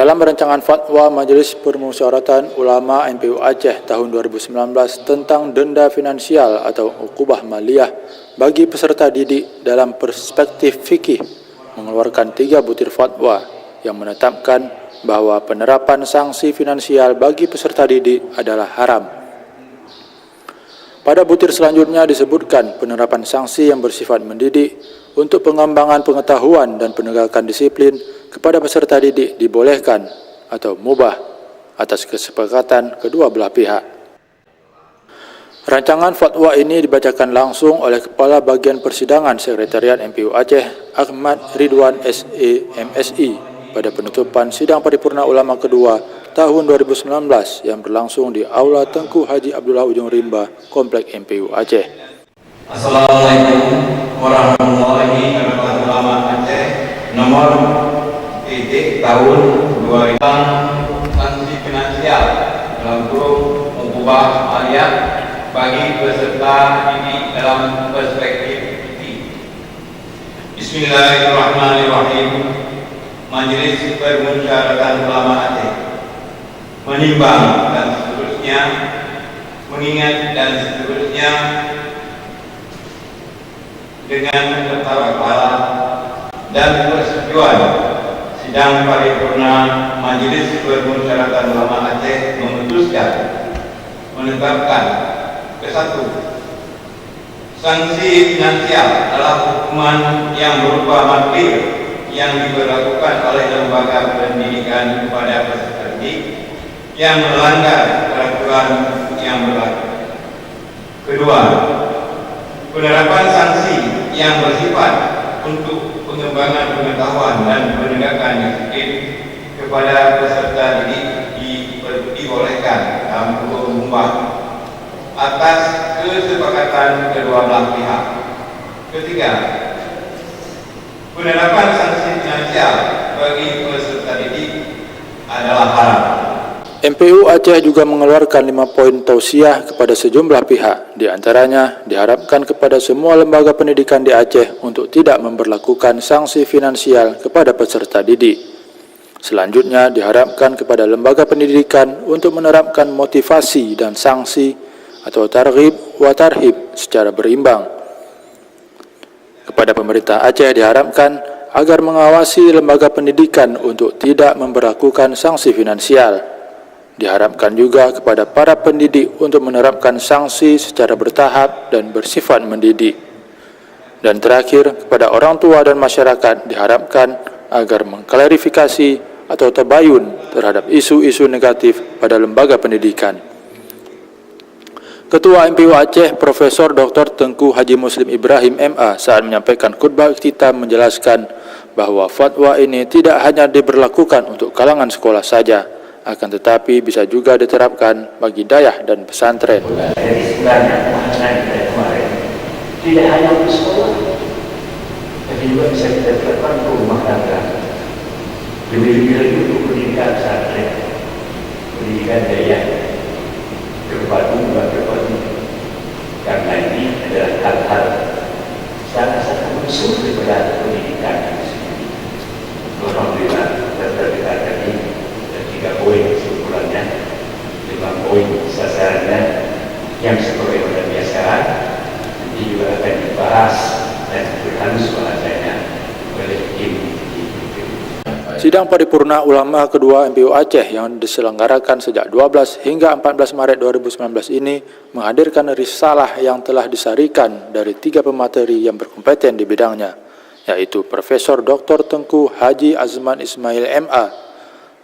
Dalam rancangan fatwa Majelis Permusyawaratan Ulama MPU Aceh tahun 2019 tentang denda finansial atau ukubah maliyah bagi peserta didik dalam perspektif fikih mengeluarkan 3 butir fatwa yang menetapkan bahwa penerapan sanksi finansial bagi peserta didik adalah haram. Pada butir selanjutnya disebutkan penerapan sanksi yang bersifat mendidik untuk pengembangan pengetahuan dan penegakan disiplin kepada peserta didik dibolehkan atau mubah atas kesepakatan kedua belah pihak. Rancangan fatwa ini dibacakan langsung oleh Kepala Bagian Persidangan Sekretariat MPU Aceh Ahmad Ridwan SE MSI pada penutupan Sidang Paripurna Ulama kedua tahun 2019 yang berlangsung di Aula Tengku Haji Abdullah Ujung Rimba, Komplek MPU Aceh. Assalamualaikum warahmatullahi wabarakatuh. Aceh nomor titik tahun 2000 sanksi finansial dalam kurung ukubah maliyah bagi peserta didik dalam perspektif fikih. Bismillahirrahmanirrahim. Majelis Permusyawaratan Ulama Aceh menimbang dan seterusnya, mengingat dan seterusnya dengan ketawakalan dan persetujuan sidang paripurna Majelis Permusyawaratan Ulama Aceh memutuskan menetapkan ke-1, sanksi finansial adalah hukuman yang berupa maklir yang diberlakukan oleh lembaga pendidikan kepada peserta didik yang melanggar peraturan yang berlaku. Kedua, penerapan sanksi yang bersifat untuk pengembangan pengetahuan dan penegakan disiplin kepada peserta didik dibolehkan dalam kurung mubah atas kesepakatan kedua belah pihak. Ketiga, penerapan sanksi finansial bagi peserta didik adalah haram. MPU Aceh juga mengeluarkan 5 poin tausiah kepada sejumlah pihak. Di antaranya, diharapkan kepada semua lembaga pendidikan di Aceh untuk tidak memberlakukan sanksi finansial kepada peserta didik. Selanjutnya, diharapkan kepada lembaga pendidikan untuk menerapkan motivasi dan sanksi atau targhib wa tarhib secara berimbang. Kepada pemerintah Aceh diharapkan agar mengawasi lembaga pendidikan untuk tidak memberlakukan sanksi finansial. Diharapkan juga kepada para pendidik untuk menerapkan sanksi secara bertahap dan bersifat mendidik. Dan terakhir, kepada orang tua dan masyarakat diharapkan agar mengklarifikasi atau tabayun terhadap isu-isu negatif pada lembaga pendidikan. Ketua MPU Aceh Profesor Dr. Tengku Haji Muslim Ibrahim MA saat menyampaikan khutbah ikhtitam menjelaskan bahwa fatwa ini tidak hanya diberlakukan untuk kalangan sekolah saja, akan tetapi bisa juga diterapkan bagi dayah dan pesantren. Jadi sebenarnya pemahaman kita kemarin tidak hanya untuk sekolah, tapi juga bisa kita terapkan ke rumah tangga. Lebih-lebih lagi untuk pendidikan pesantren, pendidikan dayah, terpadu. Karena ini adalah hal-hal sangat-sangat unsur daripada pendidikan. Alhamdulillah, terdekat tadi 3 poin kesimpulannya, 5 poin sasarannya yang seperti pada biasa nanti juga akan dibahas dan berhalus bahasanya oleh tim. Sidang Paripurna Ulama kedua MPU Aceh yang diselenggarakan sejak 12 hingga 14 Maret 2019 ini menghadirkan risalah yang telah disarikan dari 3 pemateri yang berkompeten di bidangnya, yaitu Profesor Dr. Tengku Haji Azman Ismail MA,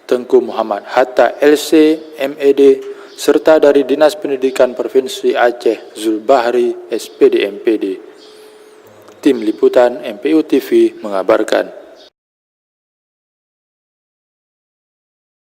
Tengku Muhammad Hatta LC MED, serta dari Dinas Pendidikan Provinsi Aceh Zulbahri SPD MPD. Tim Liputan MPU TV mengabarkan.